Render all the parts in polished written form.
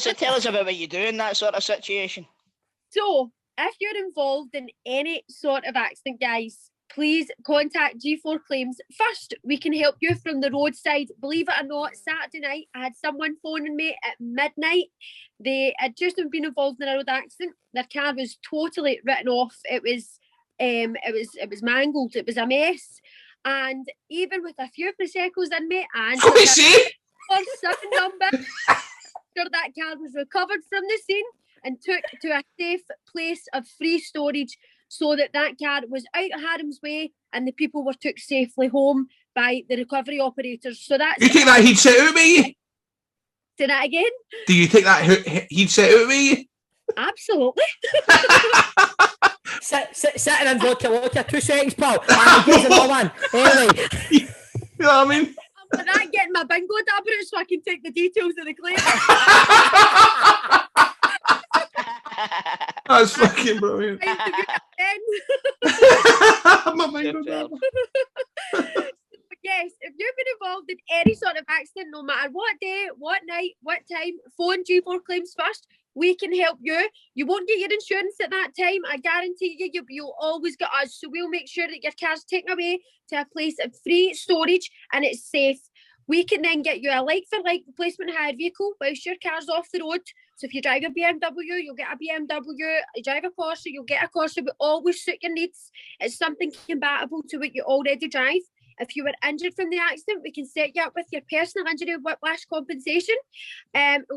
So tell us about what you do in that sort of situation. So, if you're involved in any sort of accident, guys, please contact G4 Claims. First, we can help you from the roadside. Believe it or not, Saturday night, I had someone phoning me at midnight. They had just been involved in a road accident. Their car was totally written off. It was mangled. It was a mess. And even with a few Prosecco's in me and for 7 numbers, sure that car was recovered from the scene and took to a safe place of free storage so that car was out of harm's way and the people were took safely home by the recovery operators. So that's... You take that headset out of me? Say that again? Do you take that headset out of me? Absolutely. Sitting in vodka, 2 seconds, pal. Here's another one. Anyway. You know what I mean? I'm not getting my bingo dab out so I can take the details of the claim. That's fucking brilliant. Yes, if you've been involved in any sort of accident, no matter what day, what night, what time, phone G4 Claims first. We can help you. You won't get your insurance at that time. I guarantee you'll always get us. So we'll make sure that your car's taken away to a place of free storage and it's safe. We can then get you a like-for-like replacement hire vehicle whilst your car's off the road. So if you drive a BMW, you'll get a BMW. You drive a Corsa, you'll get a Corsa. We always suit your needs. It's something compatible to what you already drive. If you were injured from the accident, we can set you up with your personal injury whiplash compensation.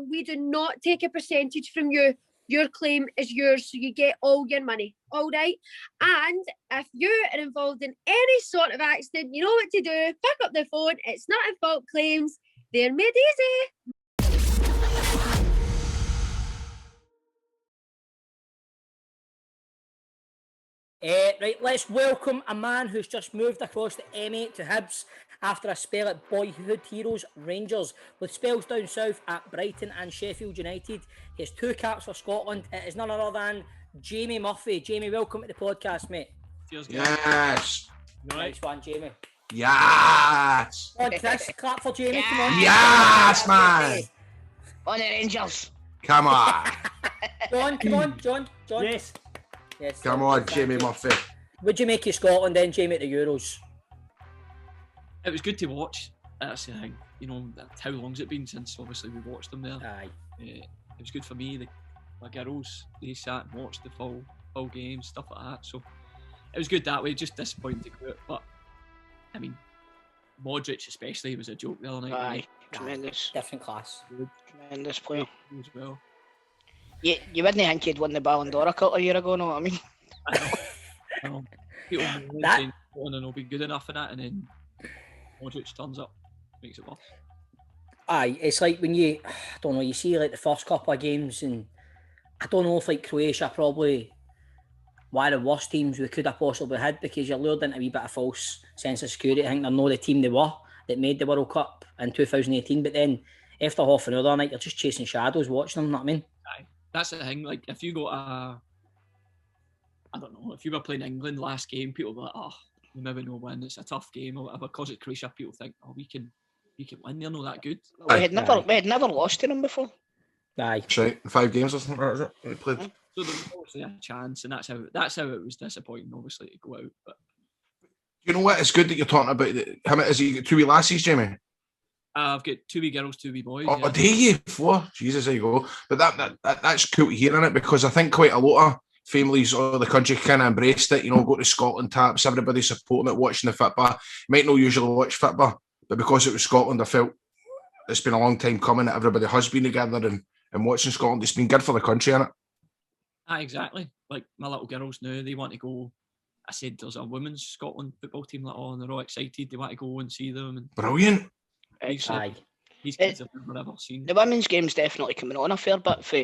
We do not take a percentage from you. Your claim is yours, so you get all your money. All right? And if you are involved in any sort of accident, you know what to do. Pick up the phone. It's not at fault claims. They're made easy. Right, let's welcome a man who's just moved across the M8 to Hibs after a spell at boyhood heroes Rangers, with spells down south at Brighton and Sheffield United. He has 2 caps for Scotland. It is none other than Jamie Murphy. Jamie, welcome to the podcast, mate. Cheers, yes. Nice one, Jamie. Yes. Come on, Chris, clap for Jamie. Come on. Yes, man. On the Rangers. Come on. John, come on, John. Yes. Yes. Come on, Jamie Murphy. What'd you make of Scotland then, Jamie, at the Euros? It was good to watch. That's the thing. You know, how long's it been since obviously we watched them there? Aye. It was good for me. My girls, they sat and watched the full game, stuff like that. So it was good that way. Just disappointing to go out, but I mean, Modric especially was a joke the other night. Aye, tremendous. Different class. Tremendous player. As well. You wouldn't think he'd won the Ballon d'Or a couple of years ago, know what I mean? I know. People saying it'll be good enough for that, and then Modric turns up, makes it worse. Aye, it's like when I don't know, you see like the first couple of games, and I don't know if like Croatia probably one of the worst teams we could have possibly had, because you're lured into a wee bit of false sense of security. I think they're not the team they were that made the World Cup in 2018, but then after half an hour that night, you're just chasing shadows watching them, you know what I mean? Aye. That's the thing, like if you got I don't know, if you were playing England last game, people were like, oh, we maybe no win, it's a tough game or whatever. Because it's Croatia, people think, oh, we can win, they're not that good. We had never lost to them before. Aye. That's right, 5 games or something, is it? We played. So there was obviously a chance, and that's how it was disappointing, obviously, to go out. But You know what? It's good that you're talking about how many is he 2 wee lassies, Jamie? I've got 2 wee girls, 2 wee boys. Oh, do you? 4? Jesus, there you go. But that's cool to hear, innit? Because I think quite a lot of families all the country kind of embraced it. You know, go to Scotland taps, everybody supporting it, watching the football. Might not usually watch football, but because it was Scotland, I felt it's been a long time coming that everybody has been together and watching Scotland. It's been good for the country, innit? Exactly. Like my little girls now, they want to go. I said there's a women's Scotland football team like and they're all excited. They want to go and see them. And brilliant. These kids I've never seen. The women's game's definitely coming on a fair bit for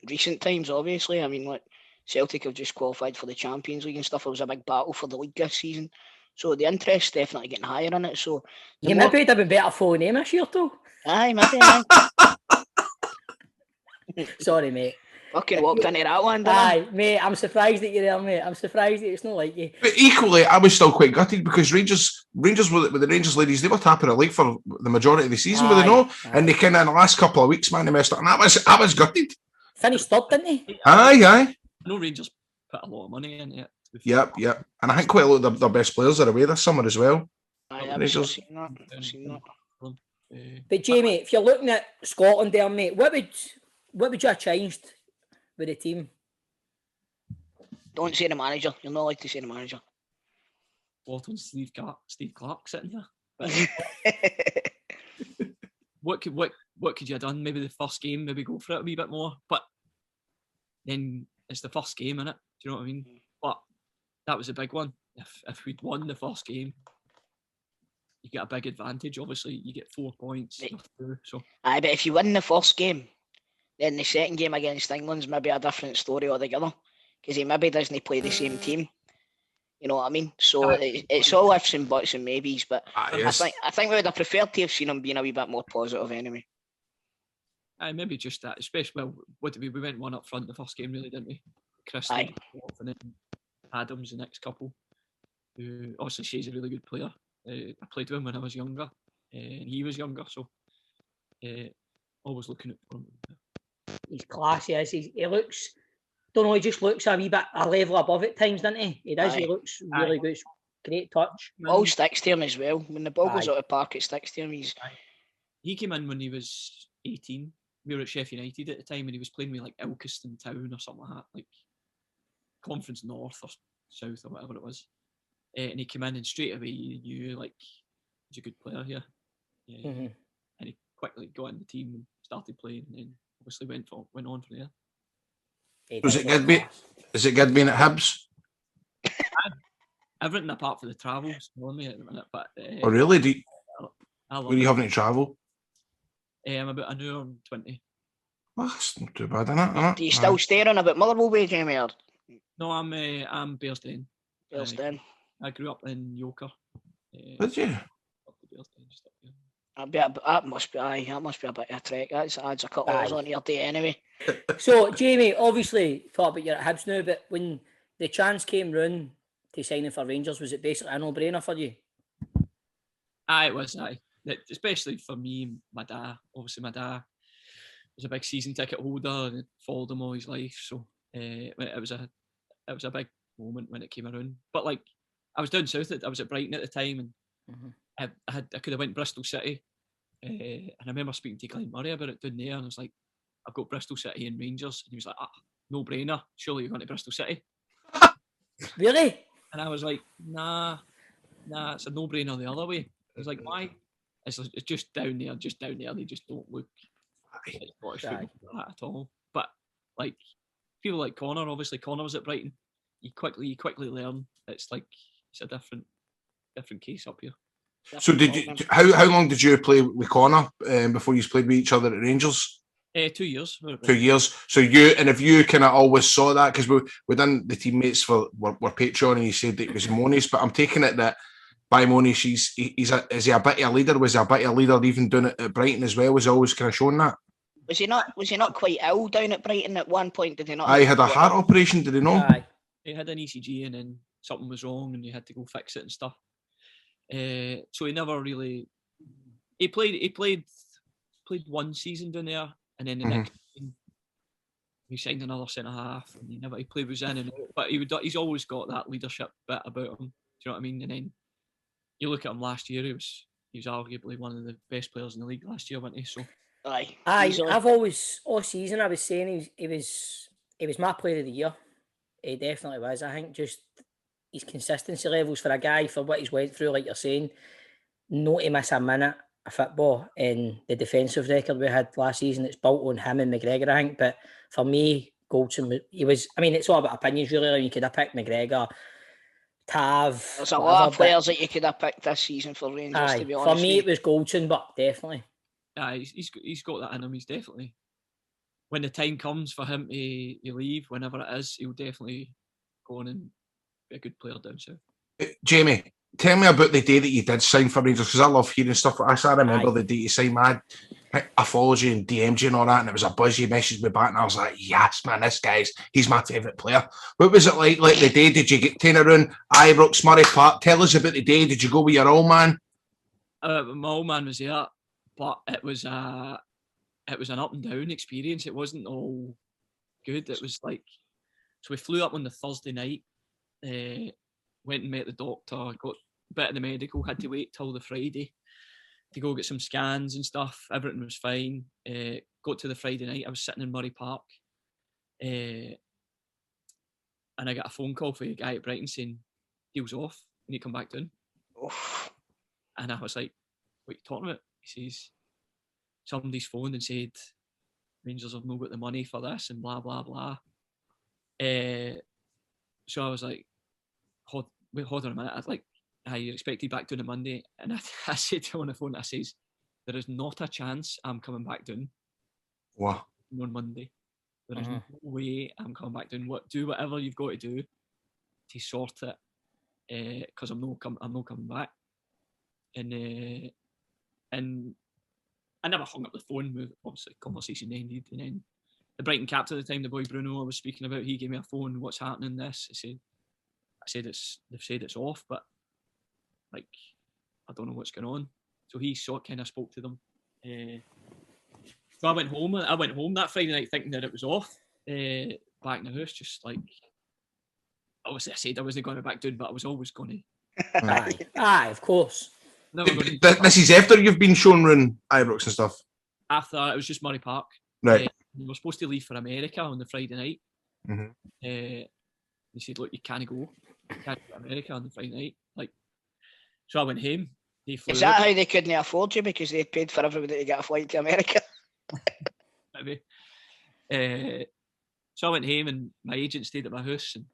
recent times, obviously. I mean, like Celtic have just qualified for the Champions League and stuff. It was a big battle for the league this season. So the interest's definitely getting higher in it. So maybe it'd have been better for name this year too. Aye, maybe. Sorry, mate. Fucking walked into that one, didn't I? Aye, mate, I'm surprised that you're there, mate. I'm surprised that it's not like you. But equally, I was still quite gutted because Rangers with the Rangers ladies, they were tapping a league for the majority of the season, were they not? And they kind of in the last couple of weeks, man, they messed up, and I was gutted. Finished third, didn't they? Aye. No, Rangers put a lot of money in it. Yep. And I think quite a lot of their best players are away this summer as well. Aye, I've seen that. But Jamie, if you're looking at Scotland there, mate, what would you have changed with the team? Don't say the manager. You're not allowed to say the manager. What on Steve Clark sitting here? But what could you have done? Maybe the first game, maybe go for it a wee bit more. But then it's the first game, innit? Do you know what I mean? But that was a big one. If we'd won the first game, you get a big advantage. Obviously, you get 4 points. So Aye, but if you win the first game, then the second game against England's maybe a different story altogether, because he maybe doesn't play the same team. You know what I mean? So it's all ifs and buts and maybes. But I think we would have preferred to have seen him being a wee bit more positive anyway. Maybe just that. Especially, what did we went one up front the first game, really, didn't we? Christie, and then Adams, the next couple. Obviously, she's a really good player. I played with him when I was younger, and he was younger, so always looking at him. He's classy, is he? He looks, don't know, he just looks a wee bit a level above at times, doesn't he? He does. Aye. He looks really good. Great touch. Ball sticks to him as well. When the ball goes out of the park, it sticks to him. He came in when he was 18. We were at Sheffield United at the time, and he was playing with like Ilkeston Town or something like that, like Conference North or South or whatever it was. And he came in and straight away you knew like he's a good player here. And he quickly got in the team and started playing, and then obviously went on from there. Is it good being at Hibs? Everything apart from the travels on me at the minute, but oh really? Where are you having to travel? I'm about an hour and 20. Well, that's not too bad, innit? Do you still stay on about Motherwell Way, Jamie? Or? No, I'm Bearsden. Bearsden. I grew up in Yoker. Did you? That must be a bit of a trek. That adds a couple of hours on your day anyway. So, Jamie, obviously, thought about you're at Hibs now, but when the chance came round to signing for Rangers, was it basically a no-brainer for you? Aye, it was, aye. Especially for me and my dad. Obviously, my dad was a big season ticket holder and followed him all his life. So it was a big moment when it came around. But like, I was down south. I was at Brighton at the time, and I could have went Bristol City. And I remember speaking to Glenn Murray about it down there, and I was like, I've got Bristol City and Rangers. And he was like, no brainer. Surely you're going to Bristol City. Really? And I was like, nah, it's a no brainer the other way. I was like, why? It's just down there. They just don't look Scottish football at all. But like people like Connor, obviously Connor was at Brighton. You quickly learn. It's a different case up here. So how long did you play with Connor before you played with each other at Rangers? 2 years. 2 years. So if you kind of always saw that, because we done the teammates were Patreon, and he said that it was Monish, but I'm taking it that by Monish, is he a bit of a leader? Was he a bit of a leader even doing it at Brighton as well? Was he always kind of showing that? Was he not quite ill down at Brighton at one point? Did he not? I had a heart operation. Did he know? He had an ECG, and then something was wrong, and you had to go fix it and stuff. So he never really. He played one season down there, and then the next season he signed another centre half, and he played with in and out. But he's always got that leadership bit about him. Do you know what I mean? And then you look at him last year; he was arguably one of the best players in the league last year, wasn't he? So aye. I've always all season I was saying he was my player of the year. He definitely was. I think just his consistency levels for a guy for what he's went through, like you're saying, not to miss a minute of football, and the defensive record we had last season, it's built on him and McGregor, I think. But for me, Goldson, it's all about opinions really. You could have picked McGregor, Tav. There's a lot of players that you could have picked this season for Rangers, to be honest. For me, it was Goldson, but definitely. He's got that in him. He's definitely, when the time comes for him to leave, whenever it is, he'll definitely go on and be a good player down south. Jamie, tell me about the day that you did sign for Rangers, because I love hearing stuff like this. I remember the day you signed. I followed you and DM'd you and all that, and it was a buzz. You messaged me back, and I was like, yes, man, he's my favourite player. What was it like the day? Did you get taken around Ibrox, Murray Park? Tell us about the day. Did you go with your old man? My old man was there, but it was an up and down experience. It wasn't all good. It was like, so we flew up on the Thursday night, went and met the doctor, got a bit of the medical, had to wait till the Friday to go get some scans and stuff. Everything was fine. Got to the Friday night, I was sitting in Murray Park, and I got a phone call from a guy at Brighton saying, deal's off, you need to come back down. Oof. And I was like, what are you talking about? He says, somebody's phoned and said, Rangers have not got the money for this and blah, blah, blah. So I was like, hold on a minute. I was like, you're expected back down on Monday. And I said to him on the phone, I says, there is not a chance I'm coming back down. What? On Monday. There is no way I'm coming back down. Do whatever you've got to do to sort it, because I'm not coming back. And I never hung up the phone. Obviously, conversation ended, and then the Brighton captain at the time, the boy Bruno I was speaking about, he gave me a phone. What's happening? This I said they've said it's off, but like I don't know what's going on. So he kind of spoke to them. So I went home that Friday night thinking that it was off. Back in the house, just like obviously I said I wasn't going back down, but I was always going to. Aye, of course. This is after you've been shown around Ibrox and stuff. After that, it was just Murray Park. Right. We were supposed to leave for America on the Friday night. Mm-hmm. They said, "Look, you can't go. You can't go to America on the Friday night." Like, so I went home. Is that how they couldn't afford you because they paid for everybody to get a flight to America? Maybe. So I went home and my agent stayed at my house and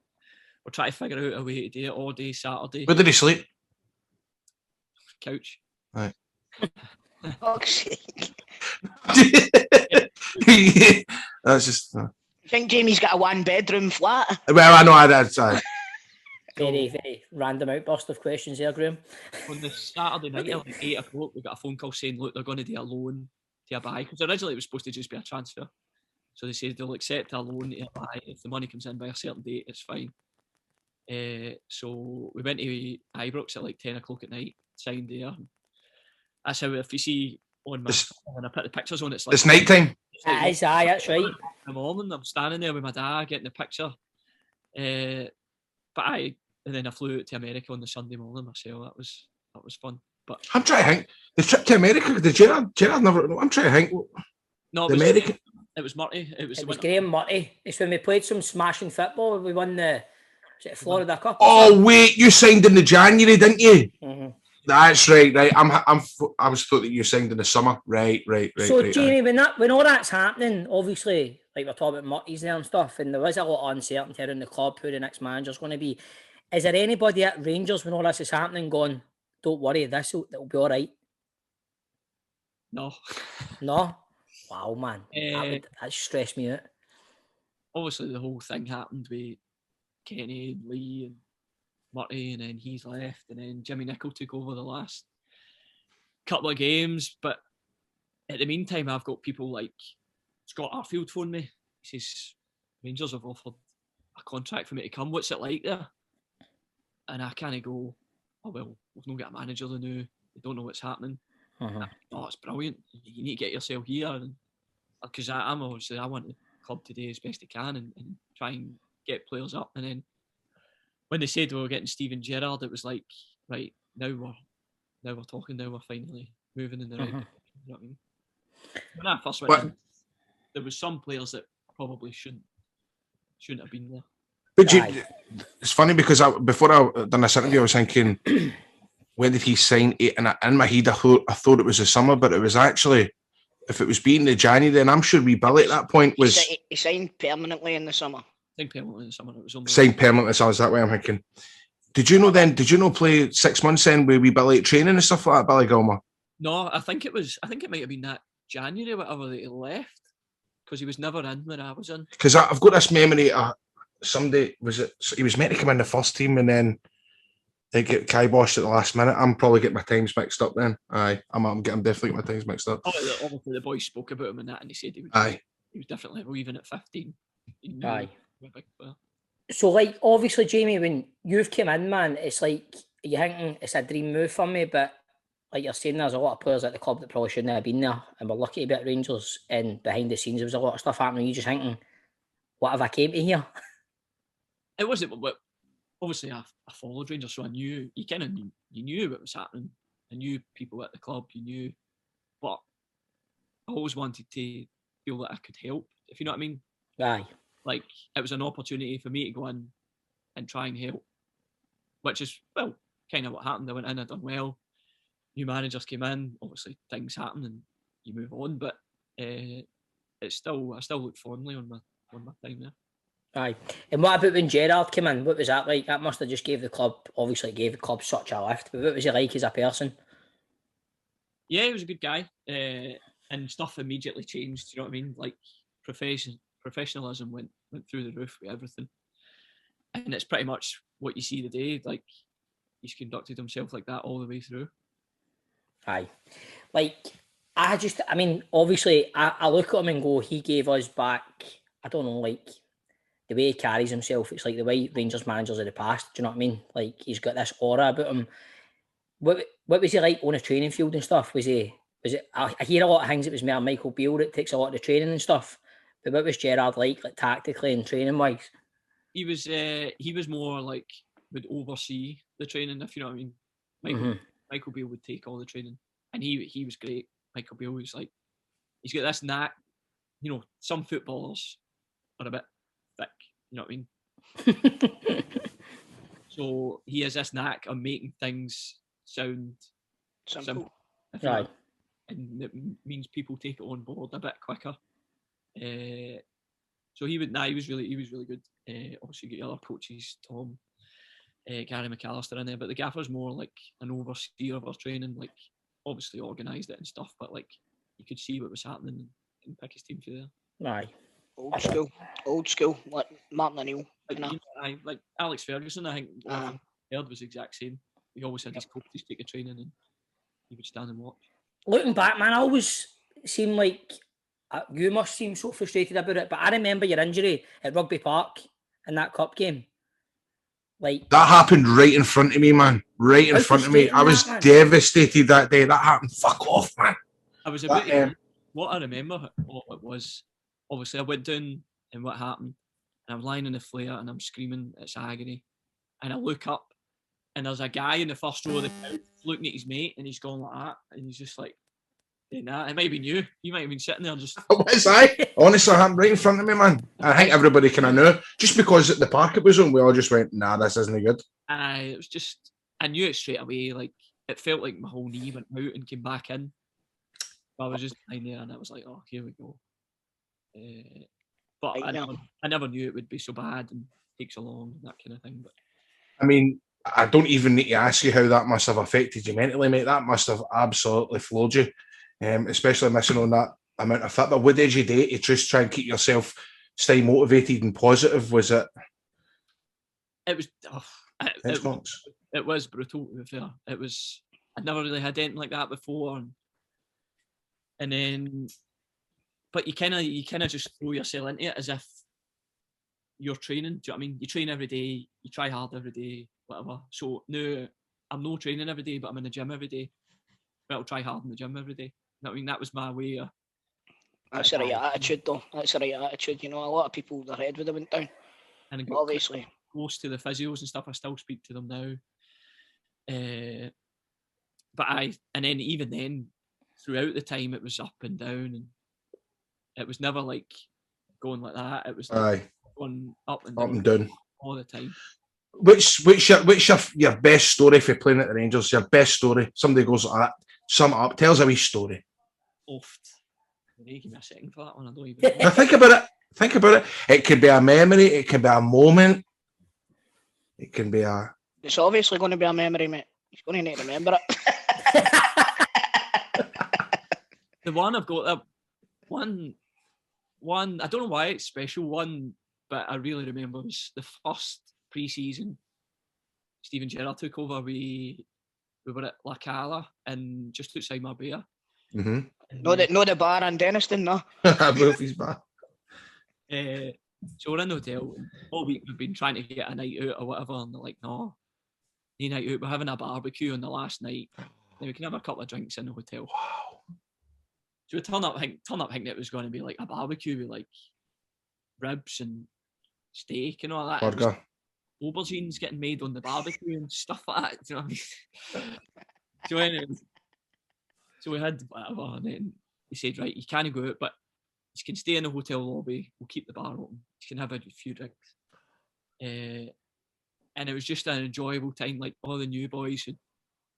we're trying to figure out a way to do it all day Saturday. Where did he sleep? Couch. Right. Oh, shit. That's just. I think Jamie's got a one-bedroom flat. Well, I know that's. Very, very random outburst of questions there, Graham. On the Saturday night at like 8 o'clock, we got a phone call saying, look, they're going to do a loan to a buy. Because originally it was supposed to just be a transfer. So they said they'll accept a loan to a buy. If the money comes in by a certain date, it's fine. So we went to Ibrox at like 10 o'clock at night, signed there. That's how, if you see on my when I put the pictures on, it's like... It's night time. Aye, that's right. In the morning, I'm standing there with my dad getting the picture. And then I flew out to America on the Sunday morning myself. That was fun. But I'm trying to think. The trip to America, did Gerard never... I'm trying to think. No, it was Murty. It was Graham Murty. It's when we played some smashing football. We won the Florida Cup. Oh, wait, you signed in the January, didn't you? Mm-hmm. That's right. I was thought that you signed in the summer. Right. So, right, Jamie, when all that's happening, obviously, like we're talking about Murty's there and stuff, and there is a lot of uncertainty around the club, who the next manager's going to be. Is there anybody at Rangers when all this is happening going, don't worry, it'll be all right? No. No? Wow, man. That stressed me out. Obviously, the whole thing happened with Kenny and Lee and Murty, and then he's left, and then Jimmy Nicholl took over the last couple of games. But at the meantime, I've got people like Scott Arfield phone me. He says, Rangers have offered a contract for me to come. What's it like there? And I kind of go, oh, well, we've not got a manager they know. They don't know what's happening. Uh-huh. Oh, it's brilliant. You need to get yourself here. Because I want the club to do as best they can and try and get players up. And then when they said we were getting Steven Gerrard, it was like, right, now we're talking, now we're finally moving in the right direction. You know what I mean? When I first went in, there was some players that probably shouldn't have been there. But it's funny because before I done this interview, I was thinking, when did he sign it? And in my head, I thought it was the summer, but it was actually, if it was being the January, then I'm sure Billy at that point was... He signed permanently in the summer. Signed permanently in the summer. It was only signed permanently, so I was that way, I'm thinking. Did you know play 6 months then with Billy at training and stuff like that, Billy Gilmer? No, I think it might have been that January, whatever, that he left, because he was never in when I was in. Because I've got this memory, somebody, he was meant to come in the first team and then They get kiboshed at the last minute. I'm probably getting my times mixed up then. Aye, I'm definitely getting my times mixed up. Obviously, the boys spoke about him and that, and he said he was different level even at 15. Aye. So, like, obviously, Jamie, when you've come in, man, it's like you're thinking it's a dream move for me, but like you're saying, there's a lot of players at the club that probably shouldn't have been there, and we're lucky to be at Rangers. And behind the scenes, there was a lot of stuff happening. You just thinking, what have I came to here? It wasn't. Obviously, I followed Rangers, so I knew you knew what was happening. I knew people at the club. You knew, but I always wanted to feel that I could help. If you know what I mean. Aye. Like it was an opportunity for me to go in and try and help, which is kind of what happened. I went in, I done well. New managers came in. Obviously, things happen and you move on. But I still look fondly on my time there. Aye. And what about when Gerrard came in? What was that like? That must have just gave the club such a lift. But what was he like as a person? Yeah, he was a good guy. And stuff immediately changed. You know what I mean? Like professionalism went through the roof with everything. And it's pretty much what you see today. Like he's conducted himself like that all the way through. Aye. Like obviously I look at him and go, he gave us back, I don't know, like the way he carries himself, it's like the way Rangers managers of the past, do you know what I mean? Like he's got this aura about him. What was he like on a training field and stuff? Was it I hear a lot of things, it was more Michael Beale that takes a lot of the training and stuff. But what was Gerrard like tactically and training wise? He was more like would oversee the training, if you know what I mean. Michael Beale would take all the training, and he was great. Michael Beale was like, he's got this knack. You know, some footballers are a bit thick. You know what I mean? So he has this knack of making things sound simple. Right. And it means people take it on board a bit quicker. So he was really good. Obviously, you get other coaches, Tom, Gary McAllister in there, but the gaffer's more like an overseer of our training. Like, obviously organised it and stuff, but like you could see what was happening and pick his team through there. Aye. Old school, like Martin O'Neill. Like Alex Ferguson, I think what I heard was the exact same. He always had his coaches take a training and he would stand and watch. Looking back, man, I always seem like you must seem so frustrated about it, but I remember your injury at Rugby Park in that cup game. Like that happened right in front of me, man. Right in front of me. I was devastated that day. That happened. Fuck off, man. I was a bit. What I remember, what it was, obviously, I went down and what happened, and I'm lying in the flare and I'm screaming. It's agony, and I look up, and there's a guy in the first row of the couch looking at his mate, and he's going like that, and he's just like, doing that. It might have been you. You might have been sitting there just. Was I? Honestly, I'm right in front of me, man. I think everybody kind of knew. Just because at the park it was on, we all just went, nah, this isn't good. It was just, I knew it straight away. Like, it felt like my whole knee went out and came back in. I was just lying there and I was like, oh, here we go. But I never knew it would be so bad and take so long and that kind of thing. But I mean, I don't even need to ask you how that must have affected you mentally, mate. That must have absolutely floored you. Especially missing on that amount of football. What did you do to just try and keep yourself stay motivated and positive? Was it? It was. It was brutal. To be fair, it was. I'd never really had anything like that before, and then, but you kind of just throw yourself into it as if you're training. Do you know what I mean? You train every day. You try hard every day. Whatever. So no, I'm not training every day, but I'm in the gym every day. But I'll try hard in the gym every day. I mean, that was my way. That's the right attitude, though. That's the right attitude. You know, a lot of people, their head would have went down. And obviously, close to the physios and stuff. I still speak to them now. And then even then, throughout the time, it was up and down, and it was never like going like that. It was like going up and down all the time. Which your best story for playing at the Rangers? Your best story? Somebody goes like that. Sum it up. Tell us a wee story. Oft. Give me a second for that one. I don't even know. Think about it. It could be a memory. It could be a moment. It can be a. It's obviously going to be a memory, mate. He's going to need to remember it. The one I've got, one. I don't know why it's special. One, but I really remember was the first pre-season Steven Gerrard took over, we were at La Cala and just outside Marbella. Mm-hmm. No, the bar in Denniston, no. Wolfie's back. So we're in the hotel. All week we've been trying to get a night out or whatever, and they're like, no, night out. We're having a barbecue on the last night. Then we can have a couple of drinks in the hotel. Wow. So we turn up thinking it was going to be like a barbecue with like ribs and steak and all that. Burger. Aubergines getting made on the barbecue and stuff like that. Do you know what I mean? So anyway, so we had whatever, and then he said, right, you can't go out, but you can stay in the hotel lobby. We'll keep the bar open. You can have a few drinks. And it was just an enjoyable time. Like all the new boys who'd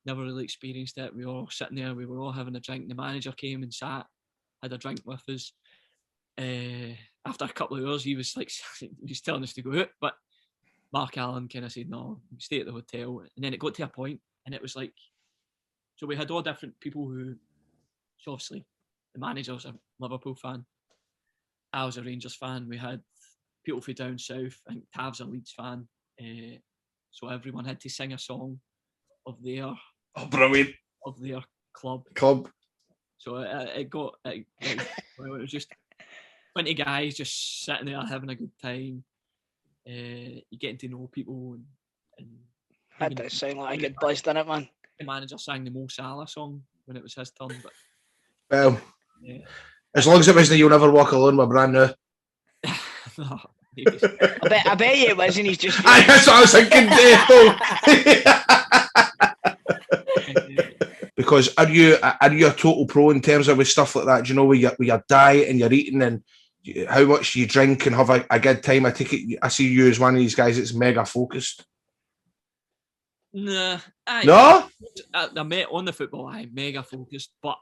never really experienced it. We were all sitting there. We were all having a drink. The manager came and sat, had a drink with us. After a couple of hours, he was like, he was telling us to go out, but Mark Allen kind of said, no, stay at the hotel. And then it got to a point, and it was like, so we had all different people who, so obviously, the manager was a Liverpool fan. I was a Rangers fan. We had people from down south. I think Tav's a Leeds fan. So everyone had to sing a song of their brilliant. Of their club. So it was just 20 guys just sitting there having a good time. You getting to know people and that does sound like a good buzz, doesn't it, man? The manager sang the Mo Salah song when it was his turn, but well, as long as it was the "You'll Never Walk Alone" with Brand New. No, I bet you it was, and he's just. That's what I was thinking, Dave. Because are you a total pro in terms of with stuff like that? Do you know with your diet and your eating and how much you drink and have a good time? I take it. I see you as one of these guys that's mega focused. Nah, no. I'm on the football. I'm mega focused, but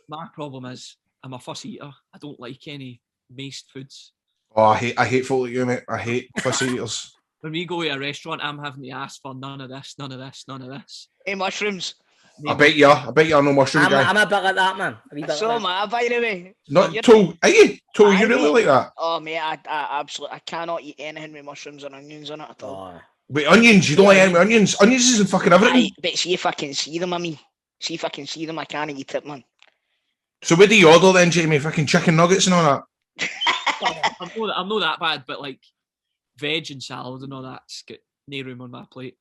my problem is I'm a fussy eater. I don't like any maced foods. Oh, I hate folk like you, mate. I hate fussy eaters. When we go to a restaurant, I'm having to ask for none of this, none of this, none of this. Hey, mushrooms. I bet you are no mushroom guy. I'm a bit like that, man. So am I, by the way. Not Tool. Are you? Tool, you really like that? Oh, mate, I absolutely, I cannot eat anything with mushrooms or onions on it at all. Oh. Wait, onions? You don't like any with onions? Onions isn't fucking everything. But see if I can see them, See if I can see them, I can't eat it, man. So what do you order then, Jamie? Fucking chicken nuggets and all that? I'm not that bad, but like veg and salad and all that's got no room on my plate.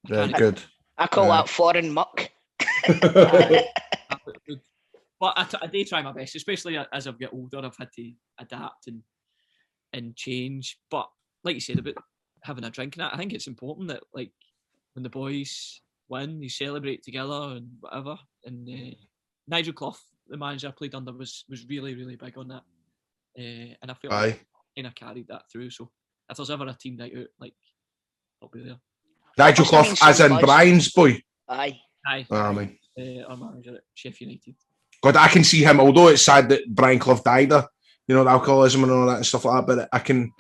Yeah, good. I call that foreign muck. But I do try my best, especially as I've got older. I've had to adapt and change. But like you said about having a drink and that, I think it's important that like when the boys win, you celebrate together and whatever. And Nigel Clough, the manager I played under, was really, really big on that. And I feel like I kind of carried that through. So if there's ever a team night out, like I'll be there. Nigel Clough, as in Brian's boy. Aye. I mean, our manager at Sheffield United. God, I can see him. Although it's sad that Brian Clough died, the alcoholism and all that and stuff like that. But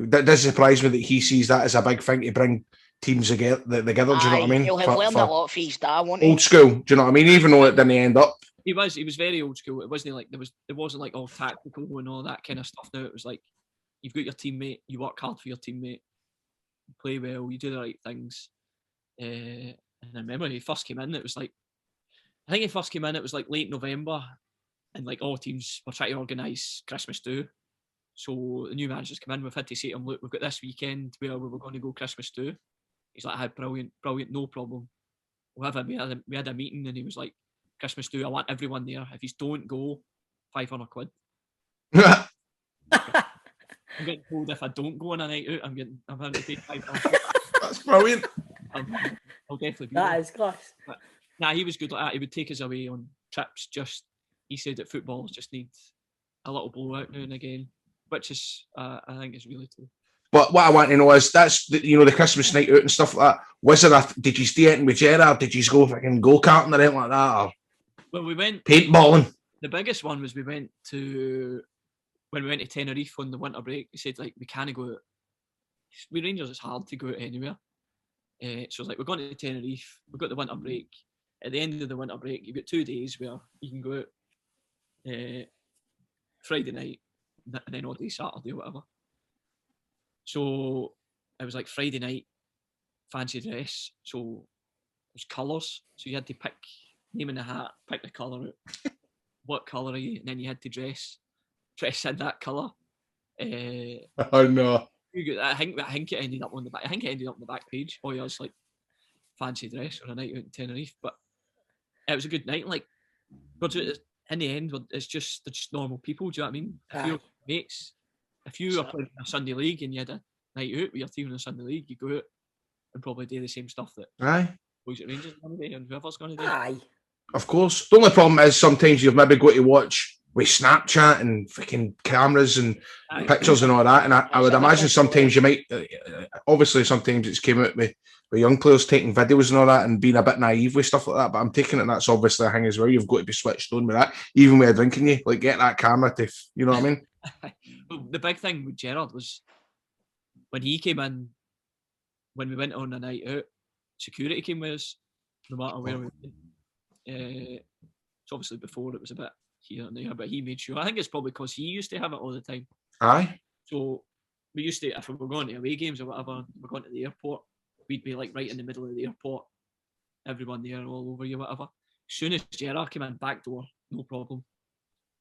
that does surprise me that he sees that as a big thing to bring teams together. Do you know what I mean? He'll have learned a lot for his dad, won't he? Old school. Do you know what I mean? Even though it didn't end up. He was very old school. It wasn't like it wasn't like all tactical and all that kind of stuff. Now it was like you've got your teammate, you work hard for your teammate, you play well, you do the right things. And I remember when he first came in, it was like late November, and like all teams were trying to organise Christmas do. So the new managers come in. We've had to say to him, look, we've got this weekend where we were going to go Christmas do. He's like, "Hi, brilliant, no problem. We had a meeting, and he was like, Christmas do, I want everyone there. If you don't go, £500. I'm getting told if I don't go on a night out, I'm having to pay £500. That's brilliant. I'll definitely be that there. Is class. But, he was good like that. He would take us away on trips. He said that football just needs a little blowout now and again, which is I think is really true. But what I want to know is that's the Christmas night out and stuff like that. Was there did you stay in with Gerard? Did you go fucking go karting or anything like that? Or well, we went paintballing. The biggest one was when we went to Tenerife on the winter break. We said like we can't go out. We Rangers, it's hard to go out anywhere. So it's like we're going to Tenerife. We've got the winter break. At the end of the winter break, you've got 2 days where you can go out Friday night and then all day Saturday or whatever. So it was like Friday night, fancy dress, so it was colours. So you had to pick name in the hat, pick the colour out. What colour are you? And then you had to dress in that colour. Oh no. I think it ended up on the back. I think it ended up on the back page. Oh yeah, it's like fancy dress on a night out in Tenerife, but it was a good night. Like, but in the end, it's just normal people. Do you know what I mean? If you're mates, if you were playing a Sunday league and you had a night out with your team in a Sunday league, you go out and probably do the same stuff that boys at Rangers are going to do and whoever's going to do. Aye. Of course. The only problem is sometimes you've maybe got to watch with Snapchat and freaking cameras and pictures and all that. And I would imagine sometimes you might, obviously sometimes it's came out with young players taking videos and all that and being a bit naive with stuff like that. But I'm taking it that's obviously a thing as well. You've got to be switched on with that, even with a drink in you. Like, get that camera to, you know what I mean? Well, the big thing with Gerrard was when he came in, when we went on a night out, security came with us, no matter where we went. So obviously before it was a bit here and there, but he made sure. I think it's probably because he used to have it all the time. Aye. So we used to, if we were going to away games or whatever, we're going to the airport, we'd be like right in the middle of the airport, everyone there all over you, whatever. As soon as Gerrard came in, back door, no problem.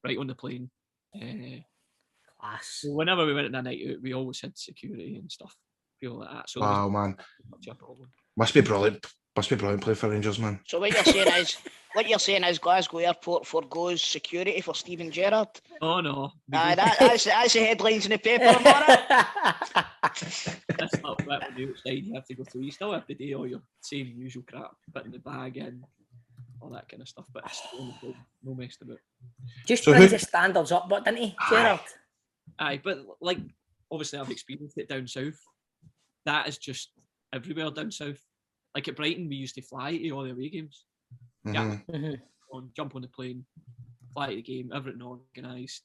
Right on the plane. Class. So whenever we went on a night out, we always had security and stuff. Feel like that. So wow, man. Much a problem. Must be brilliant. Must be brilliant play for Rangers, man. So what you're saying is Glasgow Airport forgoes security for Steven Gerrard? Oh no. That's the headlines in the paper, Mara. That's not what we do outside. You have to go through. You still have to do all your same usual crap, putting the bag in, all that kind of stuff. But it's still no messed about. Just brings the standards up, but didn't he, Gerrard? Aye, but like obviously I've experienced it down south. That is just everywhere down south. Like at Brighton, we used to fly to all the away games. Mm-hmm. Yeah, jump on the plane, fly to the game, everything organised,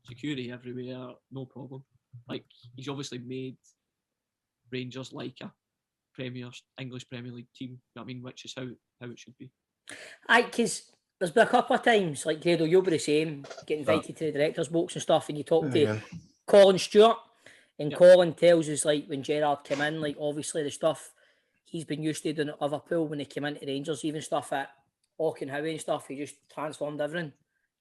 security everywhere, no problem. Like he's obviously made Rangers like a English Premier League team. You know what I mean, which is how it should be. Aye, because there's been a couple of times, like Grado, you'll be the same, get invited to the director's box and stuff, and you talk to Colin Stewart, and Colin tells us like when Gerrard came in, like obviously the stuff he's been used to doing at Liverpool when he came into Rangers, even stuff at Auchenhowie and stuff, he just transformed everything.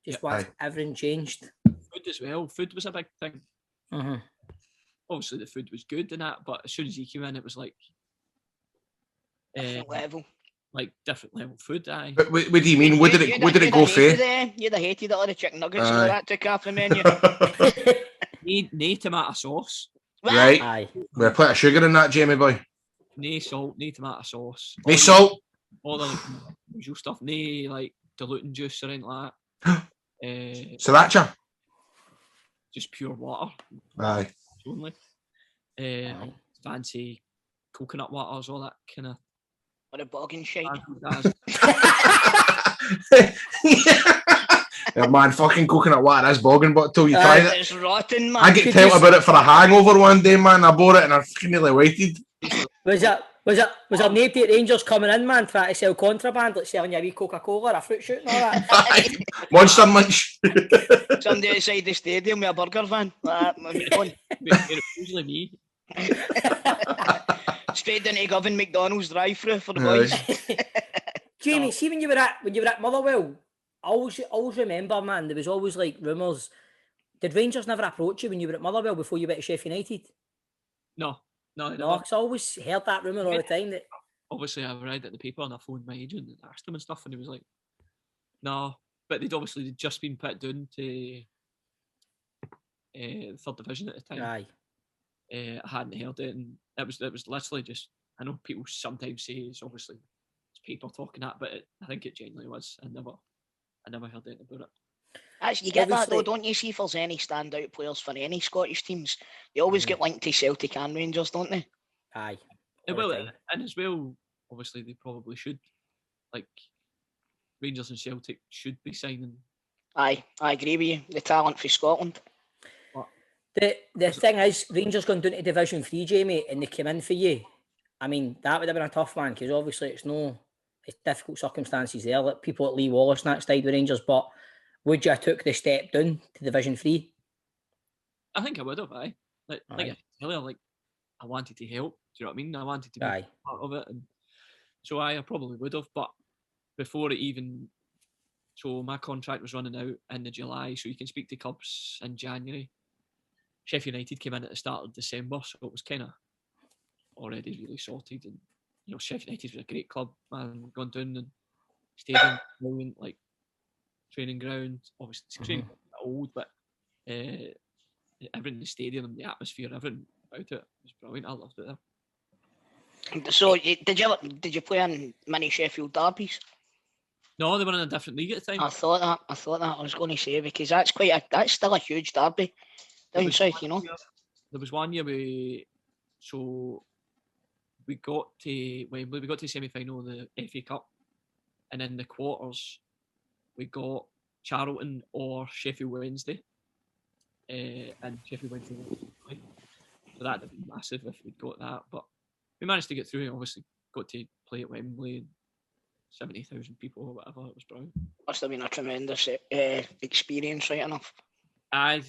Just once everything changed. Food as well. Food was a big thing. Mm-hmm. Obviously the food was good and that, but as soon as he came in, it was like different level. Like different level food. Aye. But what do you mean? What did it go for? You'd have hated all the chicken nuggets and all that took off the menu. No tomato sauce. Right. Aye. With a plate of sugar in that, Jamie boy. No salt, no tomato sauce. No salt. All the usual stuff. No like diluting juice or anything like that. Sriracha. Just pure water. Aye. Only. Fancy coconut waters, all that kind of. Or a bogging shite. Yeah, man, fucking coconut water, that's bogging, but till you try it. It's rotten, man. I get told about it for a hangover one day, man. I bought it and I fucking nearly waited. Was there nobody at Rangers coming in, man, trying to sell contraband, like selling you a wee Coca-Cola or a fruit shoot and all that? Monster Munch. Somebody outside the stadium with a burger van. It's usually me. Straight into Govan McDonald's drive-through for the boys. Jamie, see when you were at Motherwell, I always remember, man, there was always like rumours. Did Rangers never approach you when you were at Motherwell before you went to Sheffield United? No, because I always heard that rumour all the time. That obviously I read it in the paper and I phoned my agent and asked him and stuff, and he was like, no, but they'd just been put down to the third division at the time. Aye. I hadn't heard it, and it was literally just. I know people sometimes say it's obviously it's paper talking that, but I think it genuinely was. I never heard anything about it. Actually, you get that though, don't you? See if there's any standout players for any Scottish teams, they always get linked to Celtic and Rangers, don't they? Aye. Well, and as well, obviously they probably should. Like Rangers and Celtic should be signing. Aye, I agree with you. The talent for Scotland. The thing is, Rangers going down to Division 3, Jamie, and they came in for you. I mean, that would have been a tough one because obviously it's difficult circumstances there. Like people at Lee Wallace and that stayed with Rangers, but would you have took the step down to Division 3? I think I would have. Like I wanted to help. you know what I mean? I wanted to be Aye. part of it, and so I probably would have. But before it even, so my contract was running out in the July, so you can speak to clubs in January. Sheffield United came in at the start of December, so it was kind of already really sorted. And you know, Sheffield United was a great club, man. Gone down and stadium, brilliant, like training ground. Obviously, it's training ground old, but everything in the stadium, the atmosphere, everything about it was brilliant. I loved it there. So did you play in many Sheffield derbies? No, they were in a different league at the time. I thought that. I was going to say, because that's still a huge derby down south, you know. There was one year we got to Wembley, we got to the semi-final of the FA Cup, and in the quarters we got Charlton or Sheffield Wednesday, and Sheffield Wednesday won. So that'd have been massive if we'd got that, but we managed to get through and obviously got to play at Wembley and 70,000 people or whatever. It was brilliant. Must have been a tremendous experience, right enough. I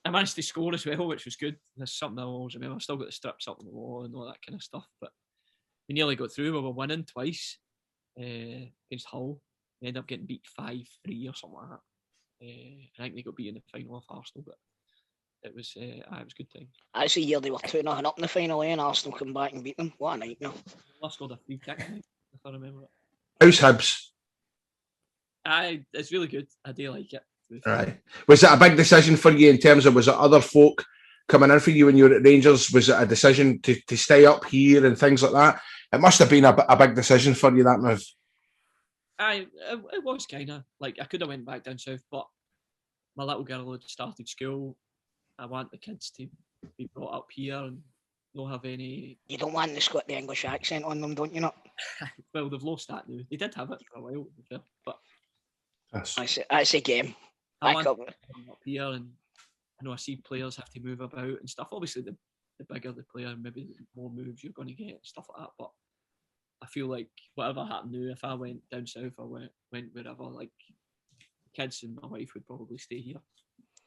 managed to score as well, which was good. That's something I always remember. I still got the strips up on the wall and all that kind of stuff, but we nearly got through. We were winning twice against Hull. We ended up getting beat 5-3 or something like that. I think they got beat in the final of Arsenal, but it was it was a good time. That's the year they were 2-0 up in the final, and Arsenal come back and beat them. What a nightmare. I scored a free kick, if I remember it. How's Hibs? It's really good. I do like it. Right. Was it a big decision for you in terms of, was it other folk coming in for you when you were at Rangers? Was it a decision to stay up here and things like that? It must have been a big decision for you, that move. It was kind of like I could have went back down south, but my little girl had started school. I want the kids to be brought up here and not have any. You don't want to got the English accent on them, don't you? Not. Well, they've lost that now. They did have it for a while, to be fair, but that's a game. I want to come up here, and I know I see players have to move about and stuff. Obviously, the bigger the player, maybe the more moves you're going to get and stuff like that. But I feel like whatever happened now, if I went down south or went wherever, like kids and my wife would probably stay here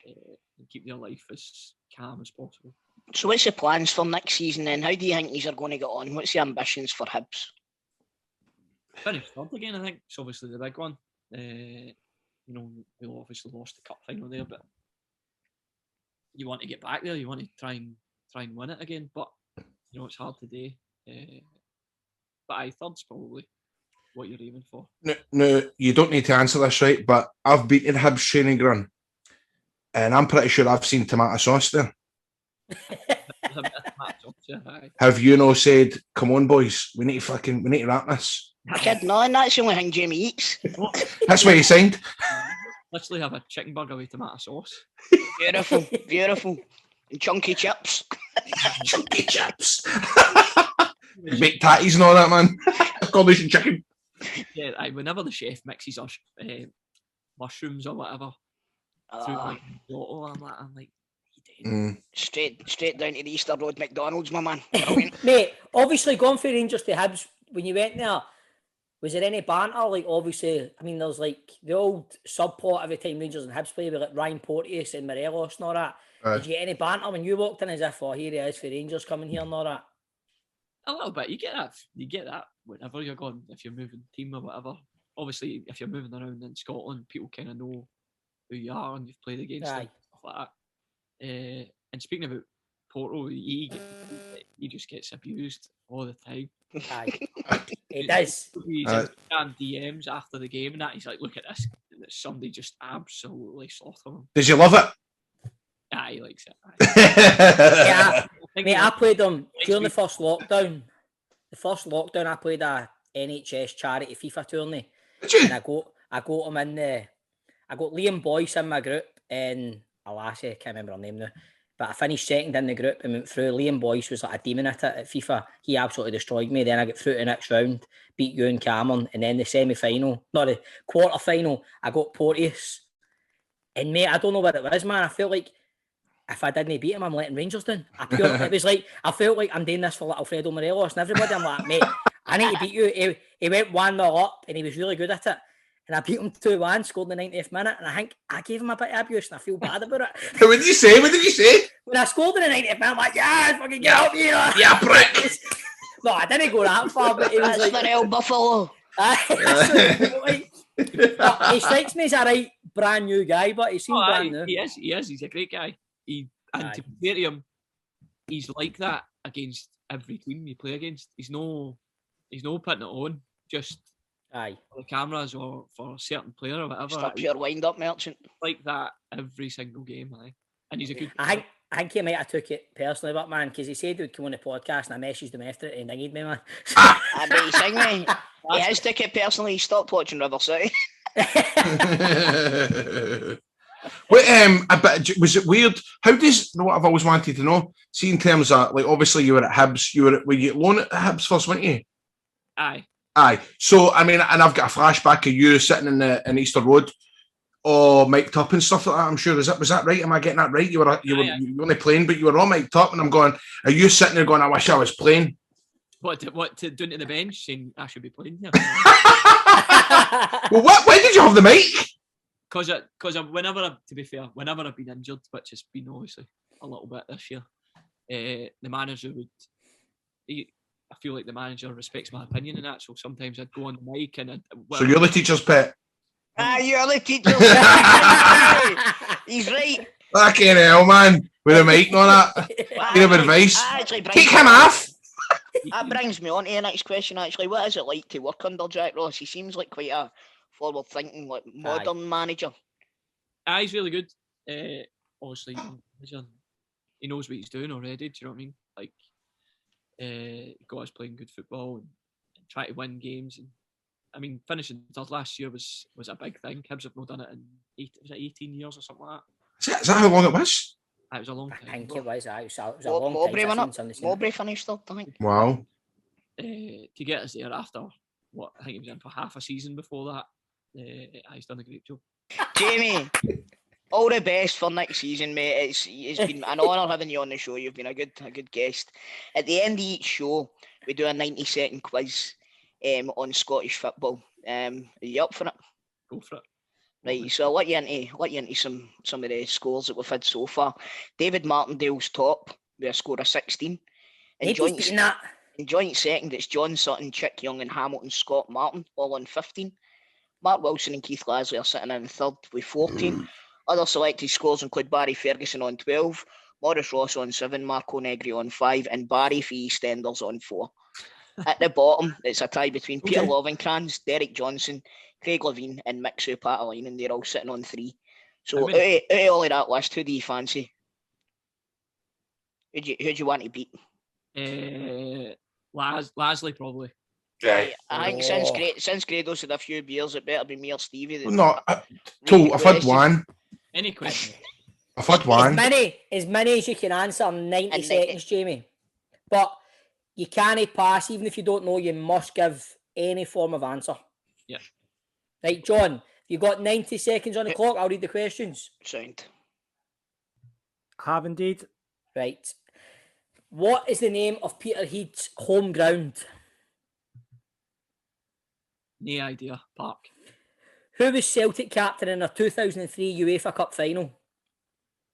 and keep their life as calm as possible. So what's the plans for next season then? How do you think these are going to get on? What's the ambitions for Hibs? Finish third again, I think. It's obviously the big one. You know, we obviously lost the cup final there, but you want to get back there. You want to try and win it again, but you know it's hard today. But third's probably what you're aiming for. No, you don't need to answer this, right? But I've beaten Hibs training ground, and I'm pretty sure I've seen tomato sauce there. Have you no said, "Come on, boys, we need to wrap this"? Kid, no, and that's the only thing Jamie eats. That's what he signed. Literally have a chicken burger with tomato sauce. Beautiful, beautiful. And chunky chips. Chunky chips. Baked tatties and all that, man. Combination chicken. Yeah, whenever the chef mixes our mushrooms or whatever through like bottle, I'm like, straight down to the Easter Road McDonald's, my man. Mate, obviously going for Rangers to Hibs, when you went there, was there any banter? Like, obviously, I mean, there's like the old subplot every time Rangers and Hibs play with like Ryan Porteous and Morelos and all that. Did you get any banter when you walked in as if, oh, here he is for Rangers coming here and all that? A little bit. You get that whenever you're going, if you're moving team or whatever. Obviously, if you're moving around in Scotland, people kind of know who you are and you've played against them, stuff like that. And speaking about Porto, he just gets abused all the time. Aye, he does. He's in DMs after the game and that. He's like, look at this. And somebody just absolutely slaughtered him. Does he love it? Aye, he likes it. Yeah, mate, I played him during the first lockdown. The first lockdown, I played a NHS charity FIFA tourney. And I got him in the... I got Liam Boyce in my group and a lassie, I can't remember her name now. But I finished second in the group and went through. Liam Boyce was like a demon at it at FIFA. He absolutely destroyed me. Then I got through to the next round, beat you and Cameron. And then the semi-final, not the quarter-final, I got Porteous. And mate, I don't know what it was, man. I feel like if I didn't beat him, I'm letting Rangers down. It was like, I felt like I'm doing this for like Alfredo Morelos and everybody. I'm like, mate, I need to beat you. He went 1-0 up and he was really good at it. and I beat him 2-1, scored in the 90th minute, and I think I gave him a bit of abuse, and I feel bad about it. What did you say? What did you say? When I scored in the 90th minute, I'm like, yeah, fucking get up here. Yeah, prick. No, I didn't go that far, but he was That's like... the real Buffalo. But he strikes me as a right brand new guy, but he seems brand new. He is. He's a great guy. And to compare to him, he's like that against every team you play against. He's no putting it on just for the cameras or for a certain player or whatever. Just a pure wind-up merchant. Like that every single game, and he's a good. I think he might have took it personally, but man, because he said he would come on the podcast, and I messaged him after it, and he dinged me, man. I bet he's saying me. He has took it personally. He stopped watching River City. But was it weird? How does what I've always wanted to know? See, in terms of like, obviously you were at Hibs. Were you loaned at Hibs first, weren't you? Aye. So I mean, and I've got a flashback of you sitting in Easter Road, or mic'd up and stuff like that. I'm sure was that right? Am I getting that right? You were only playing, but you were all mic'd up, and I'm going. Are you sitting there going, I wish I was playing? What to doing to the bench saying I should be playing here? Well, when did you have the mic? Because whenever I've been injured, which has been obviously a little bit this year, the manager I feel like the manager respects my opinion in that, so sometimes I'd go on the mic and so you're the teacher's pet. You're the teacher's pet. He's right. Fucking hell, man, with a mic and all that. Give him advice. Take him off. That brings me on to the next question. Actually, what is it like to work under Jack Ross? He seems like quite a forward-thinking, like modern manager. He's really good. Obviously, he knows what he's doing already. Do you know what I mean? Like, got us playing good football and try to win games. And I mean, finishing third last year was a big thing. Hibs have not done it in 18 years or something like that. Is that how long it was? It was a long time. I think it was. It was a long time. Mowbray finished third, I think. Wow. To get us there after what I think he was in for half a season before that. He's done a great job. Jamie, all the best for next season, mate. It's been an honour having you on the show. You've been a good guest. At the end of each show, we do a 90-second quiz on Scottish football. Are you up for it? Go for it. Right, so I'll let you into some of the scores that we've had so far. David Martindale's top with a score of 16. In joint second, it's John Sutton, Chick Young and Hamilton Scott Martin, all on 15. Mark Wilson and Keith Lasley are sitting in third with 14. Other selected scores include Barry Ferguson on 12, Maurice Ross on 7, Marco Negri on 5, and Barry for EastEnders on 4. At the bottom, it's a tie between Peter Lovenkrands, Derek Johnson, Craig Levine and Mick Supataline, and they're all sitting on 3. So, out of all of that list, who do you fancy? Who do you want to beat? Lasley, probably. Yeah. I think since Grado's had a few beers, it better be me or Stevie. No, I've had one. Any question? I've had one. As many as you can answer in 90 seconds, Jamie. But you can't pass, even if you don't know, you must give any form of answer. Yeah. Right, John, you got 90 seconds on the clock. I'll read the questions. Sound. Have indeed. Right. What is the name of Peterhead's home ground? No idea. Park. Who was Celtic captain in their 2003 UEFA Cup final?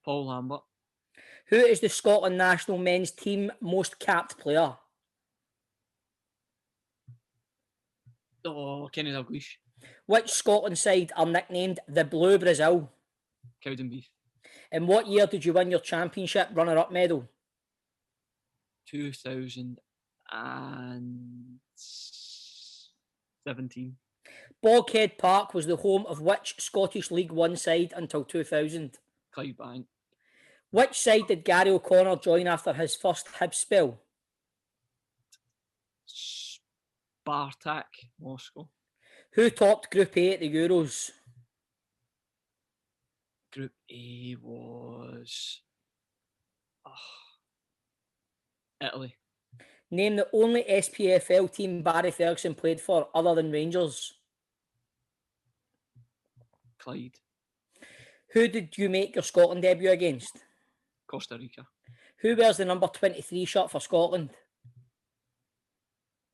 Paul Lambert. Who is the Scotland national men's team most capped player? Kenny Dalglish. Which Scotland side are nicknamed the Blue Brazil? Cowdenbeath. In what year did you win your championship runner-up medal? 2017. Boghead Park was the home of which Scottish League One side until 2000? Clydebank. Which side did Gary O'Connor join after his first Hibs spell? Spartak Moscow. Who topped Group A at the Euros? Group A was Italy. Name the only SPFL team Barry Ferguson played for other than Rangers. Clyde. Who did you make your Scotland debut against? Costa Rica. Who wears the number 23 shirt for Scotland?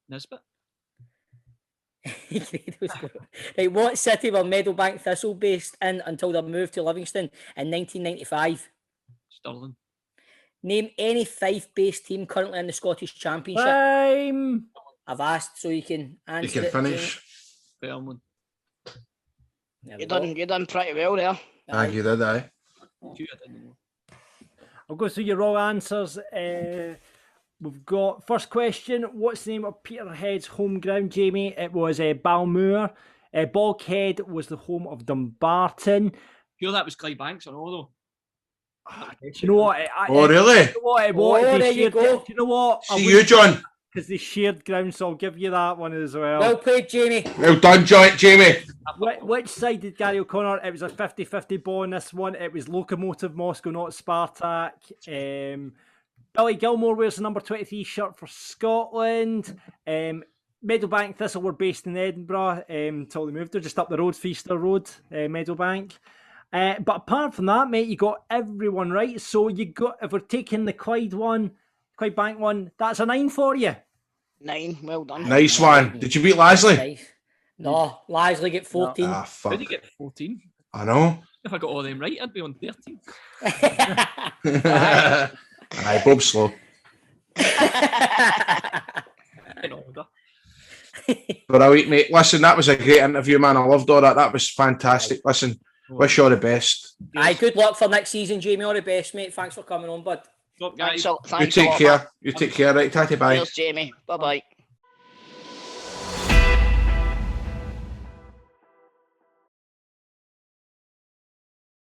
Nisbet. Right, what city were Meadowbank Thistle based in until they moved to Livingston in 1995? Stirling. Name any Fife-based team currently in the Scottish Championship. Time. I've asked so you can answer You can it, finish. Fairmont. Jamie. There we You done pretty well there. go. Ah, you did, aye. Few I didn't know. I'll go through your wrong answers. We've got first question. What's the name of Peterhead's home ground, Jamie? It was Balmoor. Boghead was the home of Dumbarton. Sure that was Clydebanks or no though. Do you know what? Oh, really? Do you know what? Oh, They there you shared, go. do you know what? See you, John. Because they shared ground, so I'll give you that one as well. Well played, Jamie. Well done, Jamie. Which side did Gary O'Connor? It was a 50-50 ball in this one. It was Locomotive Moscow, not Spartak. Billy Gilmore wears the number 23 shirt for Scotland. Meadowbank Thistle were based in Edinburgh until they moved. They're just up the road, Feaster Road, Meadowbank. But apart from that, mate, you got everyone right. So you got, if we're taking the Clydebank one, that's a 9 for you. 9, well done. Nice one. Did you beat Lasley? Nice. No, Lasley get 14. Ah, How fuck. did you get 14? I know. If I got all them right, I'd be on 13. Aye, Bob's slow. In order. But a week, mate. Listen, that was a great interview, man. I loved all that. That was fantastic. Listen, wish you all the best. Aye, good luck for next season, Jamie. All the best, mate. Thanks for coming on, bud. Stop, guys. You take care. You take care. Right, tatty, bye. Cheers, Jamie. Bye-bye.